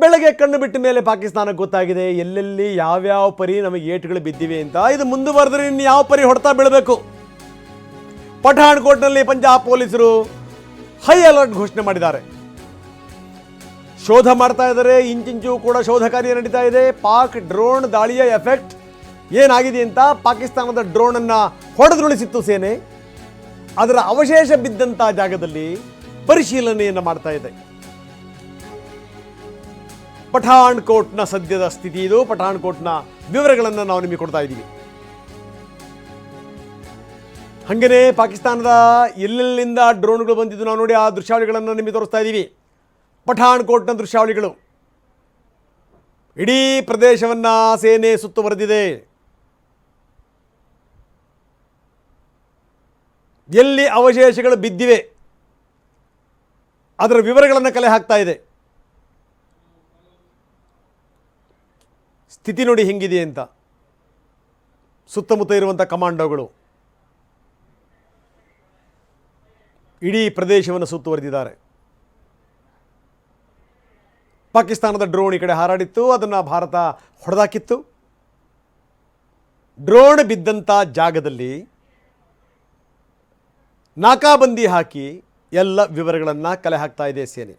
ಬೆಳಗ್ಗೆ ಕಣ್ಣು ಬಿಟ್ಟ ಮೇಲೆ ಪಾಕಿಸ್ತಾನಕ್ಕೆ ಗೊತ್ತಾಗಿದೆ ಎಲ್ಲೆಲ್ಲಿ ಯಾವ್ಯಾವ ಪರಿ ನಮಗೆ ಏಟುಗಳು ಬಿದ್ದಿವೆ ಅಂತ. ಇದು ಮುಂದುವರೆದ್ರೆ ಇನ್ನು ಯಾವ ಪರಿ ಹೊಡ್ತಾ ಬೀಳಬೇಕು. ಪಠಾಣ್ಕೋಟ್ನಲ್ಲಿ ಪಂಜಾಬ್ ಪೊಲೀಸರು ಹೈ ಅಲರ್ಟ್ ಘೋಷಣೆ ಮಾಡಿದ್ದಾರೆ. ಶೋಧ ಮಾಡ್ತಾ ಇದ್ದಾರೆ, ಇಂಚಿಂಚು ಕೂಡ ಶೋಧ ಕಾರ್ಯ ನಡೀತಾ ಇದೆ. ಪಾಕ್ ಡ್ರೋನ್ ದಾಳಿಯ ಎಫೆಕ್ಟ್ ಏನಾಗಿದೆ ಅಂತ ಪಾಕಿಸ್ತಾನದ ಡ್ರೋನನ್ನು ಹೊಡೆದುರುಳಿಸಿತ್ತು ಸೇನೆ. ಅದರ ಅವಶೇಷ ಬಿದ್ದಂಥ ಜಾಗದಲ್ಲಿ ಪರಿಶೀಲನೆಯನ್ನು ಮಾಡ್ತಾ ಇದೆ. ಪಠಾಣ್ಕೋಟ್ನ ಸದ್ಯದ ಸ್ಥಿತಿ ಇದು. ಪಠಾಣ್ಕೋಟ್ನ ವಿವರಗಳನ್ನು ನಾವು ನಿಮಗೆ ಕೊಡ್ತಾ ಇದ್ದೀವಿ. ಹಾಗೆಯೇ ಪಾಕಿಸ್ತಾನದ ಎಲ್ಲೆಲ್ಲಿಂದ ಡ್ರೋನ್ಗಳು ಬಂದಿದ್ದು ನಾವು ನೋಡಿ ಆ ದೃಶ್ಯಾವಳಿಗಳನ್ನು ನಿಮಗೆ ತೋರಿಸ್ತಾ ಇದ್ದೀವಿ. ಪಠಾಣ್ಕೋಟ್ನ ದೃಶ್ಯಾವಳಿಗಳು. ಇಡೀ ಪ್ರದೇಶವನ್ನು ಸೇನೆ ಸುತ್ತುವರೆದಿದೆ. ಎಲ್ಲಿ ಅವಶೇಷಗಳು ಬಿದ್ದಿವೆ ಅದರ ವಿವರಗಳನ್ನು ಕಲೆ ಹಾಕ್ತಾ ಇದೆ. ಸ್ಥಿತಿ ನೋಡಿ ಹೆಂಗಿದೆ ಅಂತ. ಸುತ್ತಮುತ್ತ ಇರುವಂಥ ಕಮಾಂಡೋಗಳು ಇಡೀ ಪ್ರದೇಶವನ್ನು ಸುತ್ತುವರೆದಿದ್ದಾರೆ. ಪಾಕಿಸ್ತಾನದ ಡ್ರೋನ್ ಈ ಕಡೆ ಹಾರಾಡಿತ್ತು, ಅದನ್ನು ಭಾರತ ಹೊಡೆದಾಕಿತ್ತು. ಡ್ರೋನ್ ಬಿದ್ದಂಥ ಜಾಗದಲ್ಲಿ ನಾಕಾಬಂದಿ ಹಾಕಿ ಎಲ್ಲ ವಿವರಗಳನ್ನು ಕಲೆ ಹಾಕ್ತಾ ಇದೆ ಸೇನೆ.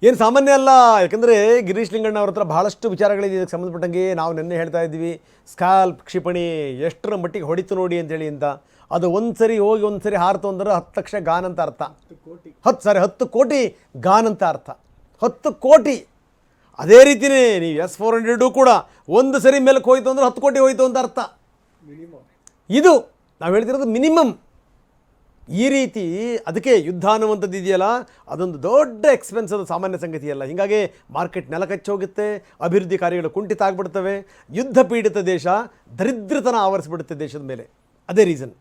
ಏನು ಸಾಮಾನ್ಯ ಅಲ್ಲ, ಯಾಕಂದರೆ ಗಿರೀಶ್ ಲಿಂಗಣ್ಣ ಅವ್ರ ಹತ್ರ ಬಹಳಷ್ಟು ವಿಚಾರಗಳಿದೆ ಇದಕ್ಕೆ ಸಂಬಂಧಪಟ್ಟಂಗೆ. ನಾವು ನಿನ್ನೆ ಹೇಳ್ತಾ ಇದ್ವಿ ಸ್ಕಾಲ್ಪ್ ಕ್ಷಿಪಣಿ ಎಷ್ಟರ ಮಟ್ಟಿಗೆ ಹೊಡಿತು ನೋಡಿ ಅಂತೇಳಿ ಅಂತ. ಅದು ಒಂದು ಸರಿ ಹೋಗಿ ಒಂದು ಸರಿ ಹಾರ್ತು ಅಂದ್ರೆ 10 ಲಕ್ಷ ಗಾನ್ ಅಂತ ಅರ್ಥ. 10 ಕೋಟಿ ಗಾನ್ ಅಂತ ಅರ್ಥ. 10 ಕೋಟಿ. ಅದೇ ರೀತಿಯೇ ನೀವು S-400 ಕೂಡ ಒಂದು ಸರಿ ಮೇಲಕ್ಕೆ ಹೋಯಿತು ಅಂದ್ರೆ 10 ಕೋಟಿ ಹೋಯಿತು ಅಂತ ಅರ್ಥ. ಇದು ನಾವು ಹೇಳ್ತಿರೋದು ಮಿನಿಮಮ್. ಈ ರೀತಿ ಅದಕ್ಕೆ ಯುದ್ಧ ಅನ್ನುವಂಥದ್ದು ಇದೆಯಲ್ಲ, ಅದೊಂದು ದೊಡ್ಡ ಎಕ್ಸ್ಪೆನ್ಸ್, ಅದು ಸಾಮಾನ್ಯ ಸಂಗತಿಯಲ್ಲ. ಹೀಗಾಗಿ ಮಾರ್ಕೆಟ್ ನೆಲಕಚ್ಚಿ ಹೋಗುತ್ತೆ, ಅಭಿವೃದ್ಧಿ ಕಾರ್ಯಗಳು ಕುಂಠಿತ ಆಗಿಬಿಡ್ತವೆ. ಯುದ್ಧ ಪೀಡಿತ ದೇಶ, ದರಿದ್ರತನ ಆವರಿಸ್ಬಿಡುತ್ತೆ ದೇಶದ ಮೇಲೆ. ಅದೇ ರೀಸನ್.